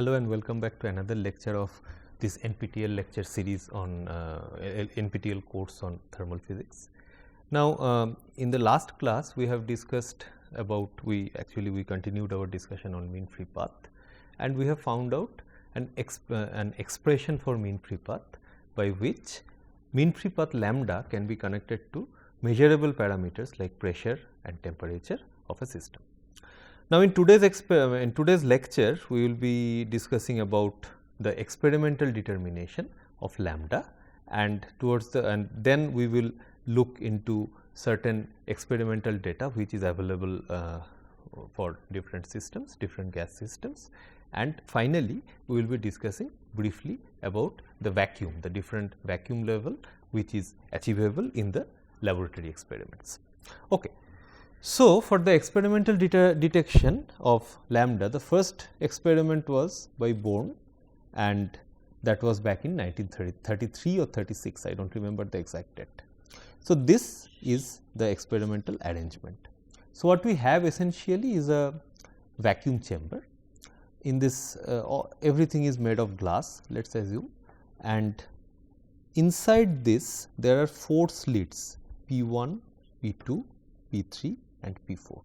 Hello and welcome back to another lecture of this NPTEL lecture series on NPTEL course on thermal physics. Now, in the last class we have discussed about we continued our discussion on mean free path, and we have found out an expression for mean free path by which mean free path lambda can be connected to measurable parameters like pressure and temperature of a system. Now, in today's lecture, we will be discussing about the experimental determination of lambda, and then we will look into certain experimental data which is available for different systems, different gas systems, and finally, we will be discussing briefly about the vacuum, the different vacuum level which is achievable in the laboratory experiments. Okay. So, for the experimental detection of lambda, the first experiment was by Born, and that was back in 1933 or 36, I do not remember the exact date. So, this is the experimental arrangement. So, what we have essentially is a vacuum chamber. In this everything is made of glass, let us assume, and inside this there are 4 slits P1, P2, P3 and P4.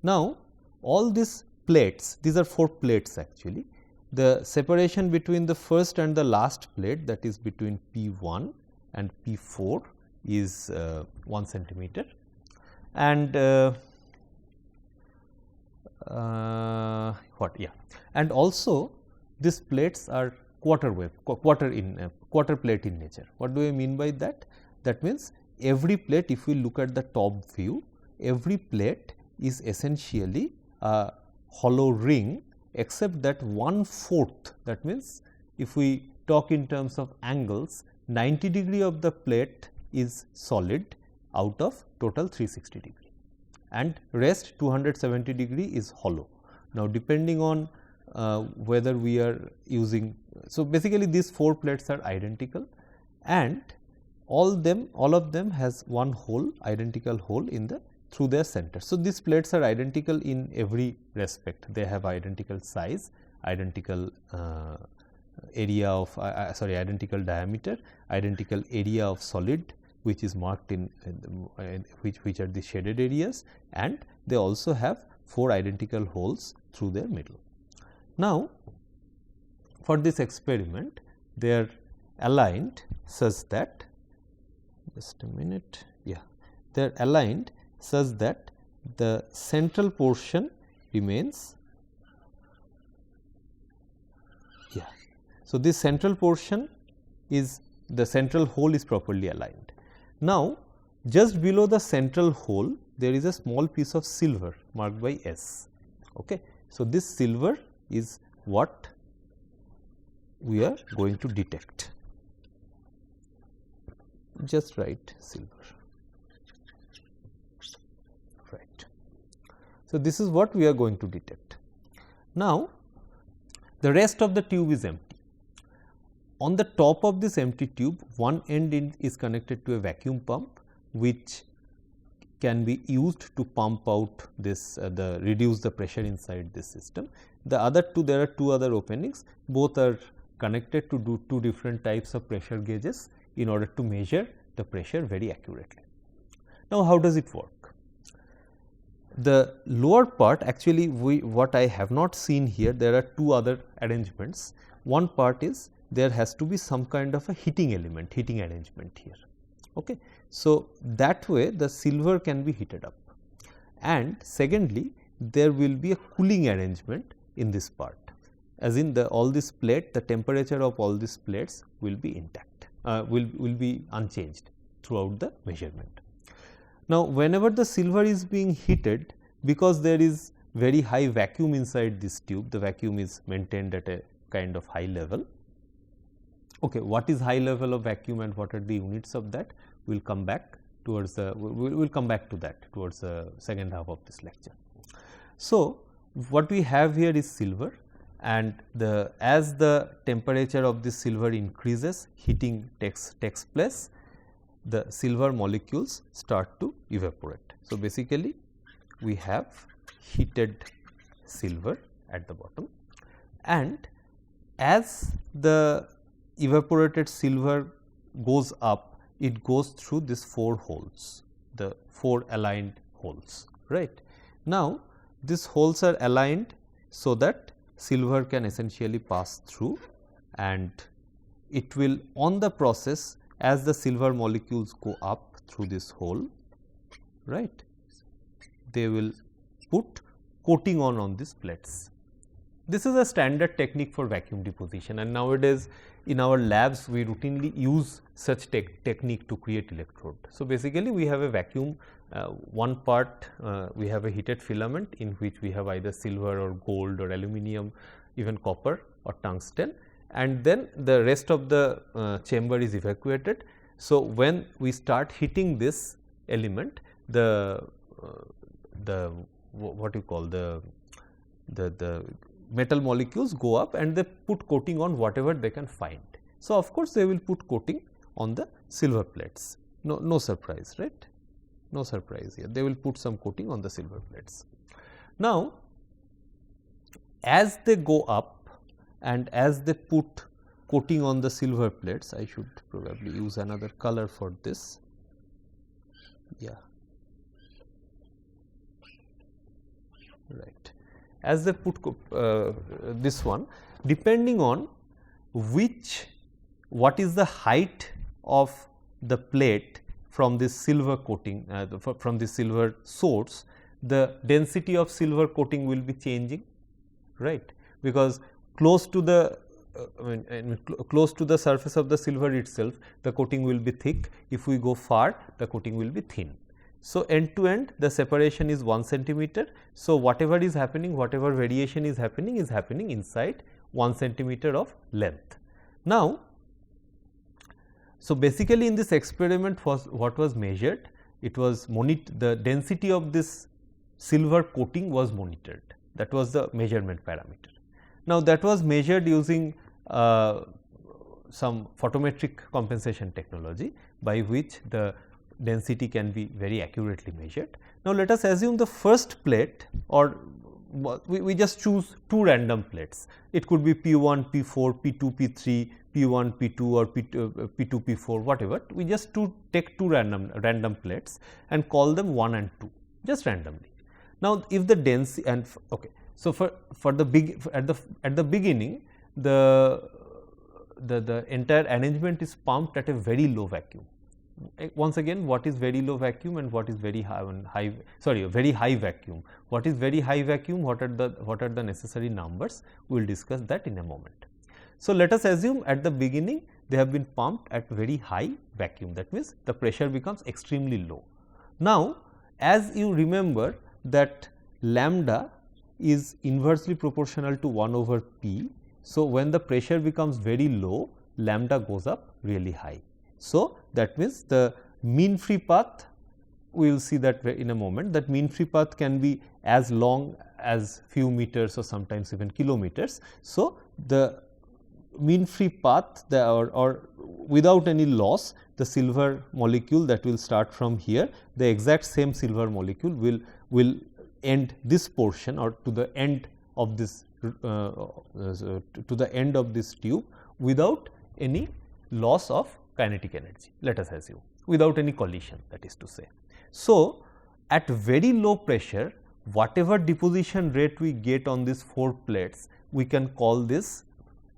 Now, all these plates, these are 4 plates actually. The separation between the first and the last plate, that is between P1 and P4 is 1 centimeter, and and also these plates are quarter plate in nature. What do I mean by that? That means every plate, if we look at the top view, every plate is essentially a hollow ring, except that 1/4, that means if we talk in terms of angles, 90 degree of the plate is solid out of total 360 degree, and rest 270 degree is hollow. Now, depending on whether we are using, so basically these 4 plates are identical, and all of them has one hole, identical hole in the through their center. So, these plates are identical in every respect. They have identical size, identical area of identical diameter, identical area of solid which is marked in which are the shaded areas, and they also have 4 identical holes through their middle. Now, for this experiment they are aligned such that, just a minute, they are aligned such that the central portion remains, so this central portion is, the central hole is properly aligned. Now, just below the central hole there is a small piece of silver marked by S. Okay. So, this silver is what we are going to detect. Just write silver. Right. So, this is what we are going to detect. Now, the rest of the tube is empty. On the top of this empty tube, one end is connected to a vacuum pump which can be used to pump out this reduce the pressure inside this system. The other two, there are 2 other openings, both are connected to do 2 different types of pressure gauges in order to measure the pressure very accurately. Now, how does it work? The lower part, actually what I have not seen here, there are 2 other arrangements. One part is there has to be some kind of a heating arrangement here. Okay. So, that way the silver can be heated up, and secondly there will be a cooling arrangement in this part, as in all this plate, the temperature of all these plates will be intact, will be unchanged throughout the measurement. Now, whenever the silver is being heated, because there is very high vacuum inside this tube, the vacuum is maintained at a kind of high level. Okay, what is high level of vacuum and what are the units of that? We will come back towards the, we will come back to that towards the second half of this lecture. So, what we have here is silver, and as the temperature of this silver increases, heating takes place, the silver molecules start to evaporate. So, basically we have heated silver at the bottom, and as the evaporated silver goes up, it goes through these 4 holes, the 4 aligned holes, right. Now, these holes are aligned so that silver can essentially pass through, and it will on the process, as the silver molecules go up through this hole, right, they will put coating on these plates. This is a standard technique for vacuum deposition, and nowadays in our labs we routinely use such technique to create electrode. So, basically we have a vacuum, one part we have a heated filament in which we have either silver or gold or aluminum, even copper or tungsten, and then the rest of the chamber is evacuated. So, when we start heating this element, the what you call the metal molecules go up and they put coating on whatever they can find. So, of course, they will put coating on the silver plates, no surprise, right, no surprise here, they will put some coating on the silver plates. Now, as they go up and as they put coating on the silver plates, I should probably use another color for this, yeah, right. As they put this one, depending on what is the height of the plate from this silver coating, from the silver source, the density of silver coating will be changing, right, because close to the close to the surface of the silver itself, the coating will be thick. If we go far, the coating will be thin. So, end to end the separation is 1 centimeter. So, whatever is happening, whatever variation is happening inside 1 centimeter of length. Now, so basically in this experiment what was measured, it was the density of this silver coating was monitored, that was the measurement parameter. Now, that was measured using some photometric compensation technology, by which the density can be very accurately measured. Now, let us assume the first plate, or we just choose 2 random plates. It could be P1, P4, P2, P3, P1, P2 or P2, P4, whatever. We just take 2 random plates and call them 1 and 2, just randomly. Now, if the density and okay, so for the at the beginning, the entire arrangement is pumped at a very low vacuum. Once again, what is very low vacuum and what is very very high vacuum? What is very high vacuum? What are the necessary numbers? We will discuss that in a moment. So, let us assume at the beginning they have been pumped at very high vacuum, that means the pressure becomes extremely low. Now, as you remember that lambda is inversely proportional to 1 over P. So, when the pressure becomes very low, lambda goes up really high. So, that means the mean free path, we will see that in a moment, that mean free path can be as long as few meters or sometimes even kilometers. So, the mean free path or without any loss, the silver molecule that will start from here, the exact same silver molecule will end this portion or to the end of this to the end of this tube without any loss of kinetic energy, let us assume, without any collision, that is to say. So, at very low pressure, whatever deposition rate we get on these 4 plates, we can call this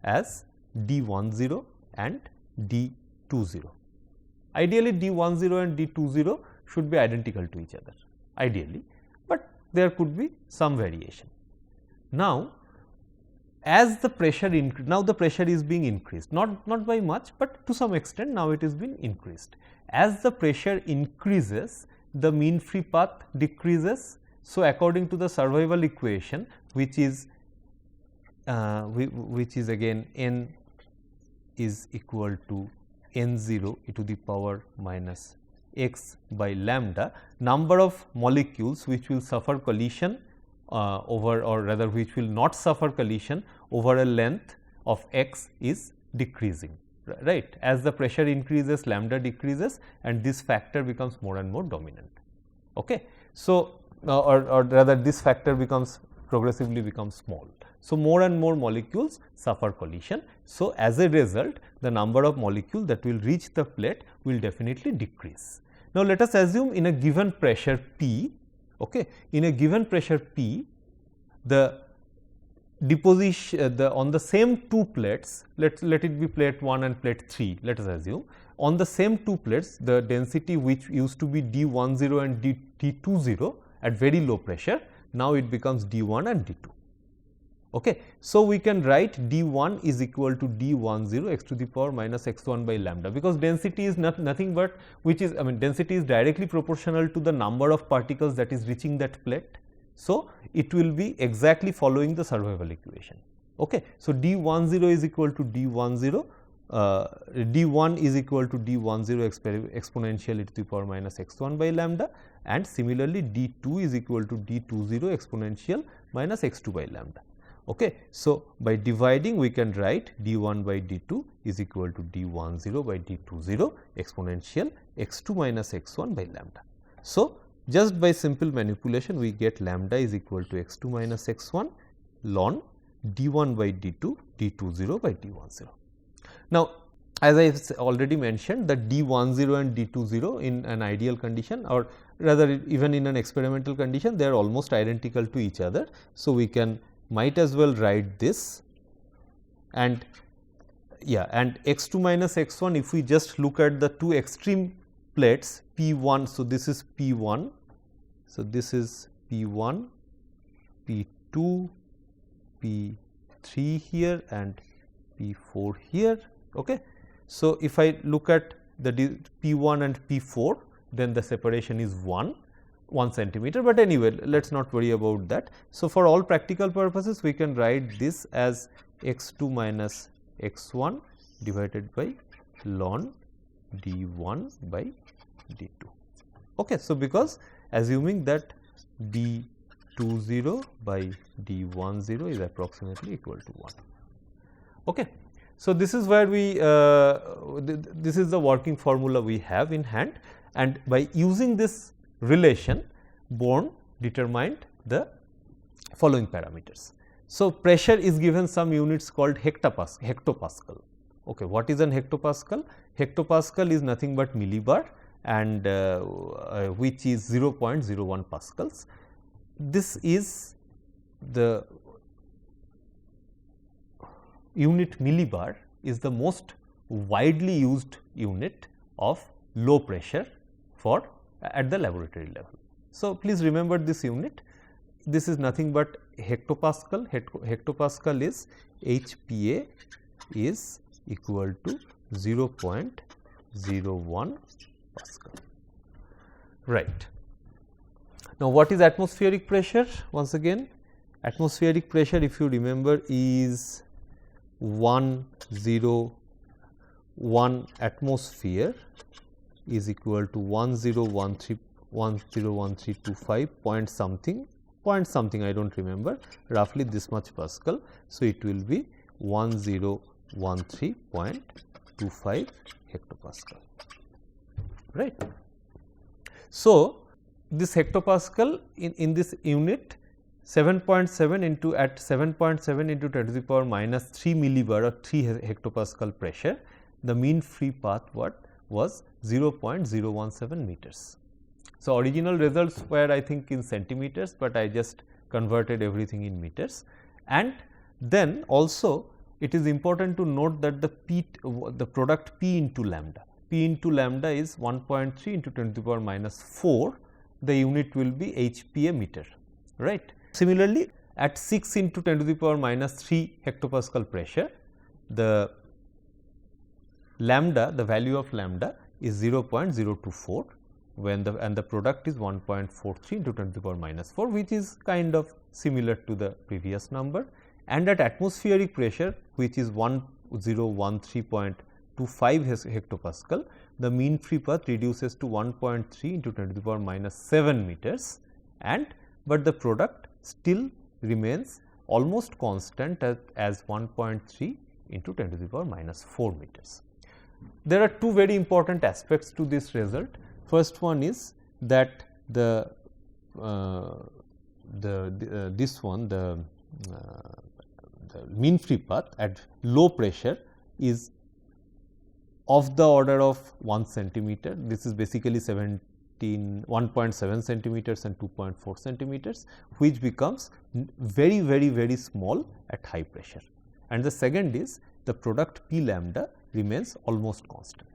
as D10 and D20. Ideally, D10 and D20 should be identical to each other, ideally, but there could be some variation. Now, as the pressure now the pressure is being increased, not by much, but to some extent now it is being increased. As the pressure increases, the mean free path decreases. So, according to the survival equation, which is again n is equal to n0 e to the power minus x by lambda, number of molecules which will suffer collision over, or rather which will not suffer collision over a length of x is decreasing, right. As the pressure increases, lambda decreases and this factor becomes more and more dominant. Okay. So, or rather this factor progressively becomes small. So, more and more molecules suffer collision. So, as a result, the number of molecules that will reach the plate will definitely decrease. Now, let us assume in a given pressure P, okay, in a given pressure P, the deposition on the same two plates, let it be plate 1 and plate 3, let us assume on the same two plates the density which used to be D10 and D20 at very low pressure, now it becomes D1 and D2. Okay. So, we can write D1 is equal to D10 x to the power minus x1 by lambda, because density is nothing but which is density is directly proportional to the number of particles that is reaching that plate. So, it will be exactly following the survival equation. Okay. So, D10 is equal to D10, D1 is equal to D10 exponential e to the power minus x1 by lambda, and similarly D2 is equal to D20 exponential minus x2 by lambda. Okay. So, by dividing we can write D1 by D2 is equal to D10 by D20 exponential x2 minus x1 by lambda. So, just by simple manipulation we get lambda is equal to x2 minus x1 ln D1 by D2 D20 by D10. Now, as I already mentioned that D10 and D20 in an ideal condition, or rather even in an experimental condition, they are almost identical to each other. So, we can might as well write this, and and x2 minus x1, if we just look at the two extreme plates P1. So, this is P1. So, this is P1, P2, P3 here and P4 here. Okay. So, if I look at the P1 and P4, then the separation is 1 centimeter, but anyway let us not worry about that. So, for all practical purposes we can write this as x2 minus x1 divided by ln D1 by D2. Okay. So, because assuming that D20 by D10 is approximately equal to 1. Okay. So, this is where we this is the working formula we have in hand, and by using this relation Born determined the following parameters. So, pressure is given some units called hectopascal. Okay. What is an hectopascal? Hectopascal is nothing but millibar, and which is 0.01 pascals. This is the unit millibar is the most widely used unit of low pressure for at the laboratory level. So, please remember this unit. This is nothing but hectopascal. Hectopascal is HPA is equal to 0.01 pascal. Right. Now, what is atmospheric pressure? Once again, atmospheric pressure, if you remember, is 101 atmosphere is equal to 101325 point something I do not remember, roughly this much pascal. So, it will be 1013.25 hectopascal, right. So, this hectopascal in this unit 7.7 into at 7.7 into 10 to the power minus 3 millibar or 3 hectopascal pressure, the mean free path was 0.017 meters. So, original results were I think in centimeters, but I just converted everything in meters. And then also it is important to note that the product P into lambda is 1.3 into 10 to the power minus 4, the unit will be HPA meter, right. Similarly, at 6 into 10 to the power minus 3 hectopascal pressure, the lambda, the value of lambda is 0.024 when the product is 1.43 into 10 to the power minus 4, which is kind of similar to the previous number. And at atmospheric pressure, which is 1013.25 hectopascal, the mean free path reduces to 1.3 into 10 to the power minus 7 meters, but the product still remains almost constant as 1.3 into 10 to the power minus 4 meters. There are two very important aspects to this result. First one is that mean free path at low pressure is of the order of 1 centimeter. This is basically 1.7 centimeters and 2.4 centimeters, which becomes very small at high pressure. And the second is the product P lambda remains almost constant.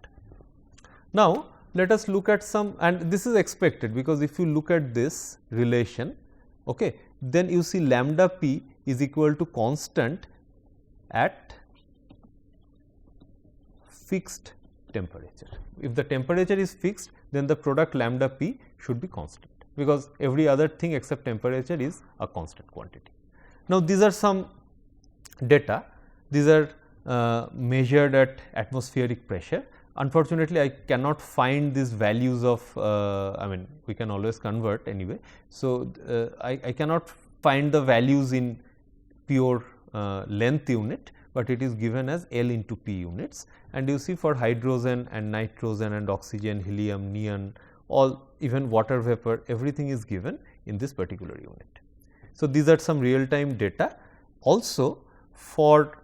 Now, let us look at some, and this is expected, because if you look at this relation, okay, then you see lambda P is equal to constant at fixed temperature. If the temperature is fixed, then the product lambda P should be constant, because every other thing except temperature is a constant quantity. Now, these are some data, these are measured at atmospheric pressure. Unfortunately, I cannot find these values of, I mean, we can always convert anyway. So, I cannot find the values in pure length unit, but it is given as L into P units. And you see, for hydrogen and nitrogen and oxygen, helium, neon, all, even water vapor, everything is given in this particular unit. So, these are some real time data. Also, for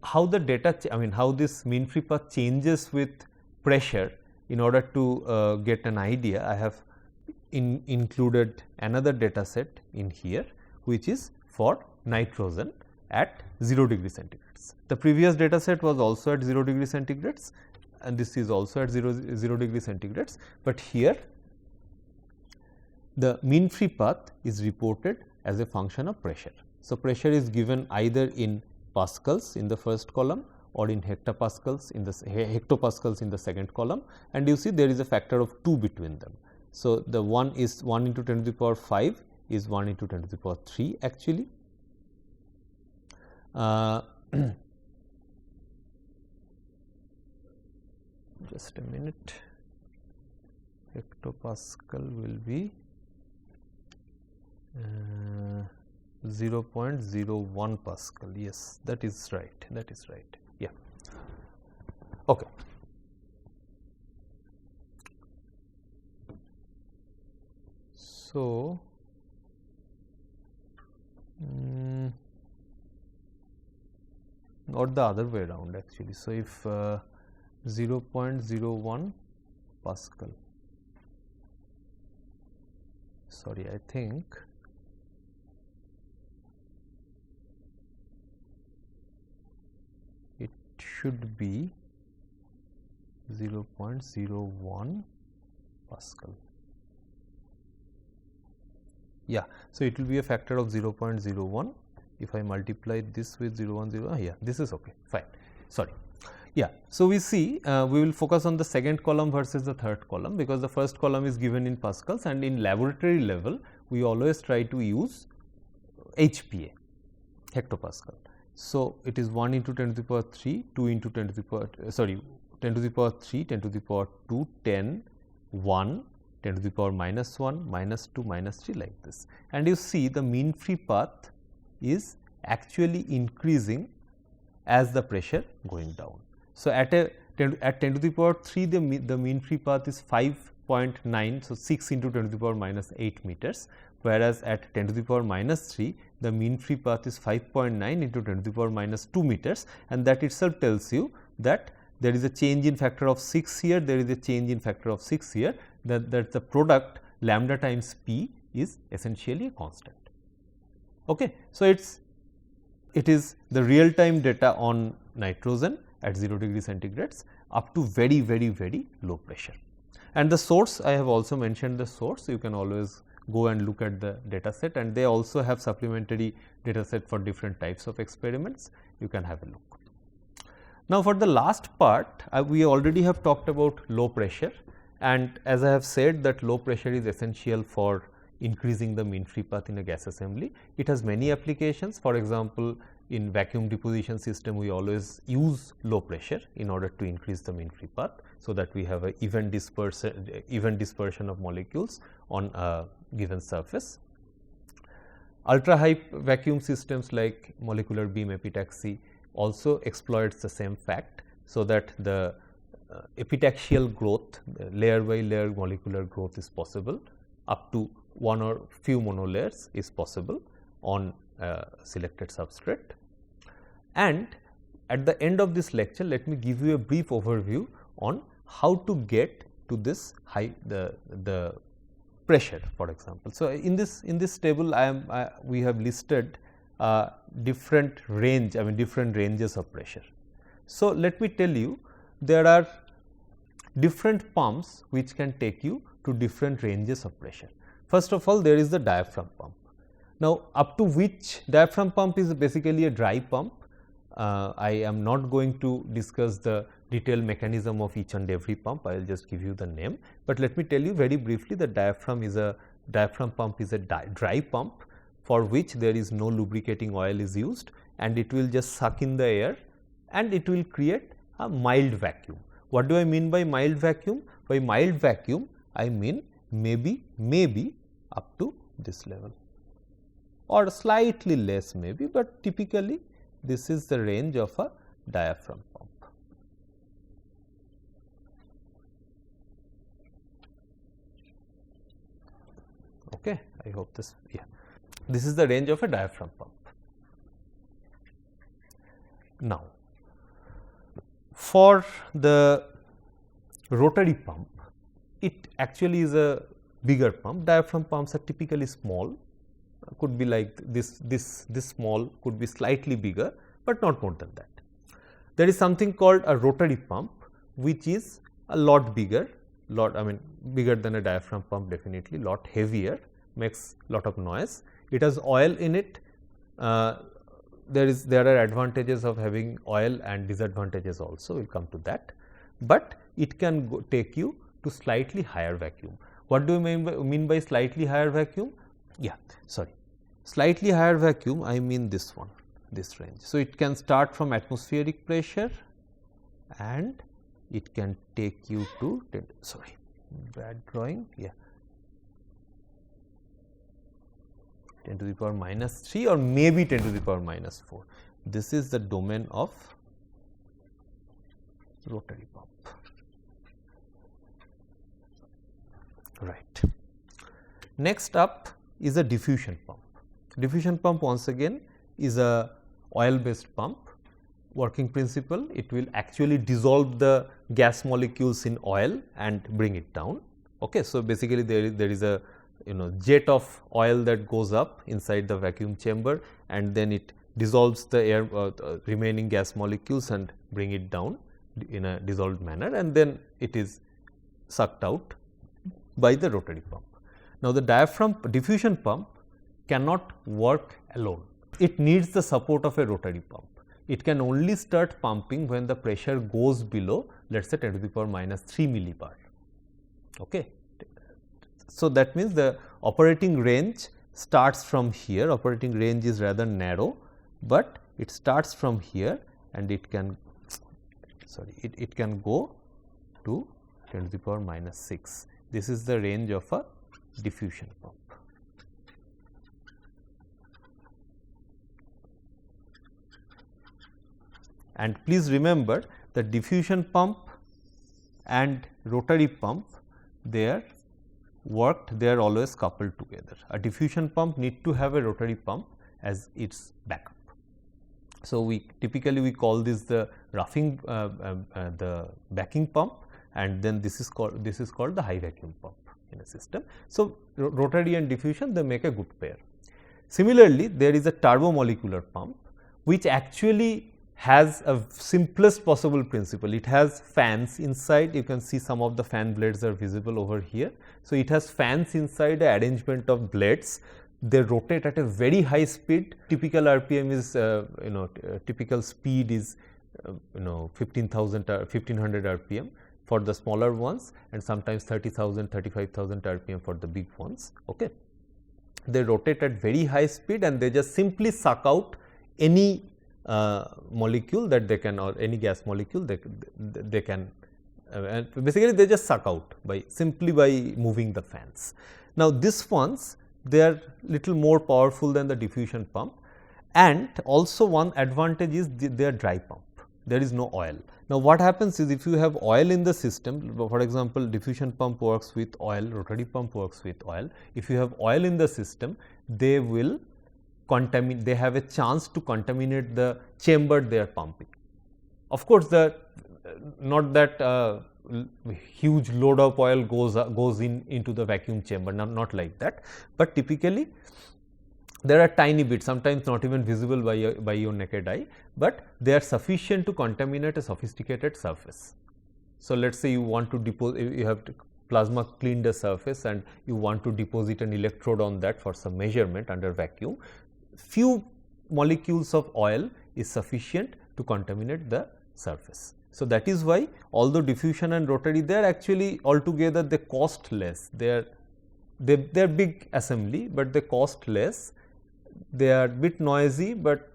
how the data, I mean, how this mean free path changes with pressure, in order to get an idea, I have included another data set in here, which is for nitrogen at 0 degree centigrades. The previous data set was also at 0 degree centigrades, and this is also at 0 degree centigrades, but here the mean free path is reported as a function of pressure. So, pressure is given either in pascals in the first column or in hectopascals in the second column, and you see there is a factor of 2 between them. So, the one is 1 into 10 to the power 5 is 1 into 10 to the power 3 actually. Just a minute, hectopascal will be 0.01 Pascal. Yes, that is right. That is right. Yeah. Okay. So, not the other way around actually. So, if 0.01 Pascal, sorry, I think it should be 0.01 Pascal. Yeah, so it will be a factor of 0.01. If I multiply this with 0.10, yeah, this is okay, fine, sorry. Yeah, so we see we will focus on the second column versus the third column, because the first column is given in pascals, and in laboratory level we always try to use HPA, hectopascal. So, it is 1 into 10 to the power 3, 2 into 10 to the power 10 to the power 3, 10 to the power 2, 10, 1, 10 to the power minus 1, minus 2, minus 3, like this. And you see the mean free path is actually increasing as the pressure going down. So, at 10 to the power 3 the mean free path is 5.9, so 6 into 10 to the power minus 8 meters, whereas at 10 to the power minus 3 the mean free path is 5.9 into 10 to the power minus 2 meters, and that itself tells you that there is a change in factor of 6 here, there is a change in factor of 6 here, that the product lambda times P is essentially a constant. Okay. So, it is the real time data on nitrogen at 0 degree centigrades up to very low pressure. And the source, I have also mentioned the source, you can always go and look at the data set, and they also have supplementary data set for different types of experiments, you can have a look. Now, for the last part we already have talked about low pressure, and as I have said that low pressure is essential for increasing the mean free path in a gas assembly. It has many applications. For example, in vacuum deposition system we always use low pressure in order to increase the mean free path, so that we have a even dispersion of molecules on a given surface. Ultra high vacuum systems like molecular beam epitaxy also exploits the same fact, so that the epitaxial growth, layer by layer molecular growth is possible, up to one or few monolayers is possible on selected substrate. And at the end of this lecture, let me give you a brief overview on how to get to this the pressure, for example. So, in this table we have listed different range, different ranges of pressure. So, let me tell you, there are different pumps which can take you to different ranges of pressure. First of all, there is the diaphragm pump. Now, up to which diaphragm pump is basically a dry pump. I am not going to discuss the detailed mechanism of each and every pump, I will just give you the name, but let me tell you very briefly that diaphragm pump is a dry pump for which there is no lubricating oil is used, and it will just suck in the air and it will create a mild vacuum. What do I mean by mild vacuum? By mild vacuum, I mean maybe up to this level or slightly less maybe, but typically this is the range of a diaphragm pump. Okay, I hope this, this is the range of a diaphragm pump. Now, for the rotary pump, it actually is a bigger pump. Diaphragm pumps are typically small, could be like this small, could be slightly bigger, but not more than that. There is something called a rotary pump, which is a lot bigger, bigger than a diaphragm pump, definitely lot heavier, makes lot of noise. It has oil in it. There are advantages of having oil and disadvantages also, we will come to that, but it can take you to slightly higher vacuum. What do you mean by slightly higher vacuum? Slightly higher vacuum, I mean this one, this range. So, it can start from atmospheric pressure and it can take you to, bad drawing, 10 to the power minus 3 or maybe 10 to the power minus 4. This is the domain of rotary pump. Right. Next up is a diffusion pump. Diffusion pump once again is a oil based pump. Working principle, it will actually dissolve the gas molecules in oil and bring it down. Okay. So, basically there is a jet of oil that goes up inside the vacuum chamber, and then it dissolves the air remaining gas molecules and bring it down in a dissolved manner, and then it is sucked out by the rotary pump. Now, the diffusion pump cannot work alone. It needs the support of a rotary pump. It can only start pumping when the pressure goes below, let us say 10 to the power minus 3 millibar. Okay. So, that means the operating range starts from here. Operating range is rather narrow, but it starts from here and it can go to 10 to the power minus 6. This is the range of a diffusion pump. And please remember that diffusion pump and rotary pump, they are always coupled together. A diffusion pump need to have a rotary pump as its backup. So, we typically call this the roughing the backing pump, and then this is called the high vacuum pump in a system. So, rotary and diffusion, they make a good pair. Similarly, there is a turbomolecular pump which actually has a simplest possible principle. It has fans inside, you can see some of the fan blades are visible over here. So, it has fans inside, a arrangement of blades, they rotate at a very high speed. Typical RPM is typical speed is 1500 RPM for the smaller ones, and sometimes 30,000, 35,000 RPM for the big ones. Okay. They rotate at very high speed and they just simply suck out any molecule that they can, or any gas molecule they can, and basically they just suck out simply by moving the fans. Now, these ones, they are little more powerful than the diffusion pump, and also one advantage is they are dry pump, there is no oil. Now, what happens is, if you have oil in the system, for example, diffusion pump works with oil, rotary pump works with oil. If you have oil in the system, they will they have a chance to contaminate the chamber they are pumping. Of course, not that huge load of oil goes into the vacuum chamber, not like that, but typically there are tiny bits, sometimes not even visible by your naked eye, but they are sufficient to contaminate a sophisticated surface. So, let us say you want to deposit, you have plasma cleaned a surface and you want to deposit an electrode on that for some measurement under vacuum. Few molecules of oil is sufficient to contaminate the surface. So, that is why although diffusion and rotary, they are actually altogether they cost less, they are big assembly, but they cost less, they are bit noisy, but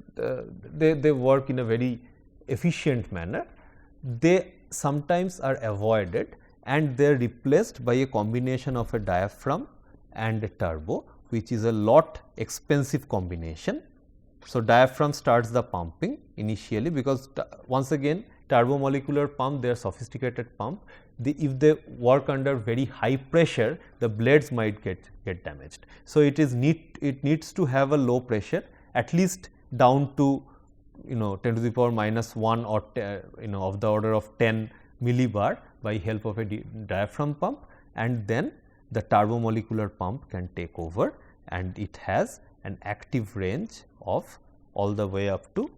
they work in a very efficient manner. They sometimes are avoided and they are replaced by a combination of a diaphragm and a turbo, which is a lot expensive combination. So, diaphragm starts the pumping initially, because once again turbomolecular pump, they are sophisticated pump. If they work under very high pressure, the blades might get damaged. So, it needs to have a low pressure, at least down to 10 to the power minus 1 or of the order of 10 millibar by help of a diaphragm pump, and then the turbomolecular pump can take over, and it has an active range of all the way up to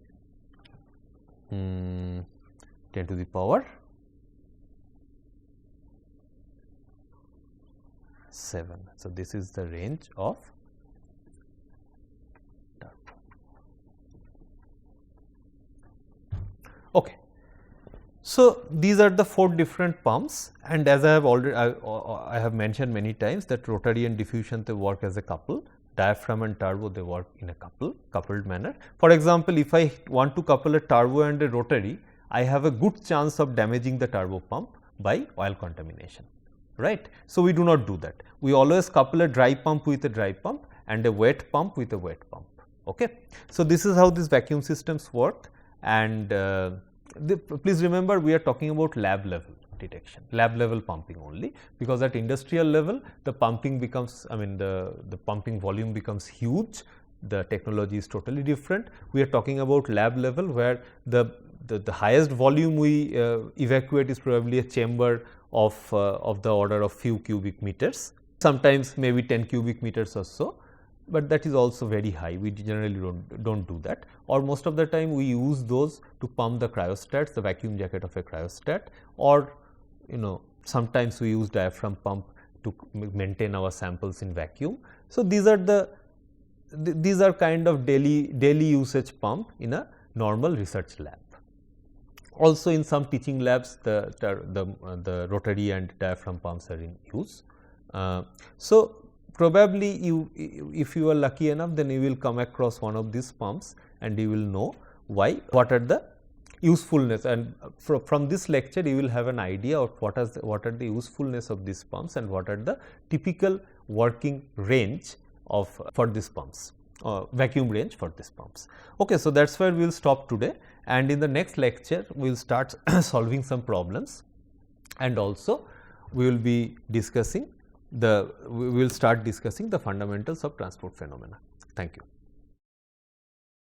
10 to the power 7. So, this is the range of turbo. Okay. So, these are the 4 different pumps, and as I have already I have mentioned many times that rotary and diffusion, they work as a couple, diaphragm and turbo, they work in a coupled manner. For example, if I want to couple a turbo and a rotary, I have a good chance of damaging the turbo pump by oil contamination, right. So, we do not do that. We always couple a dry pump with a dry pump and a wet pump with a wet pump. Okay. So, this is how these vacuum systems work, and please remember, we are talking about lab level detection, lab level pumping only, because at industrial level the pumping becomes, the pumping volume becomes huge, the technology is totally different. We are talking about lab level, where the highest volume we evacuate is probably a chamber of the order of few cubic meters, sometimes maybe 10 cubic meters or so, but that is also very high. We generally don't do that, or most of the time we use those to pump the cryostats, the vacuum jacket of a cryostat, or sometimes we use diaphragm pump to maintain our samples in vacuum. So, these are kind of daily usage pump in a normal research lab. Also in some teaching labs, the rotary and diaphragm pumps are in use. So, probably if you are lucky enough, then you will come across one of these pumps and you will know what are the usefulness, and from this lecture you will have an idea of what are the usefulness of these pumps and what are the typical working range for these pumps, vacuum range for these pumps. Okay, so that's where we will stop today, and in the next lecture we will start solving some problems, and also we will be discussing we will start discussing the fundamentals of transport phenomena. Thank you.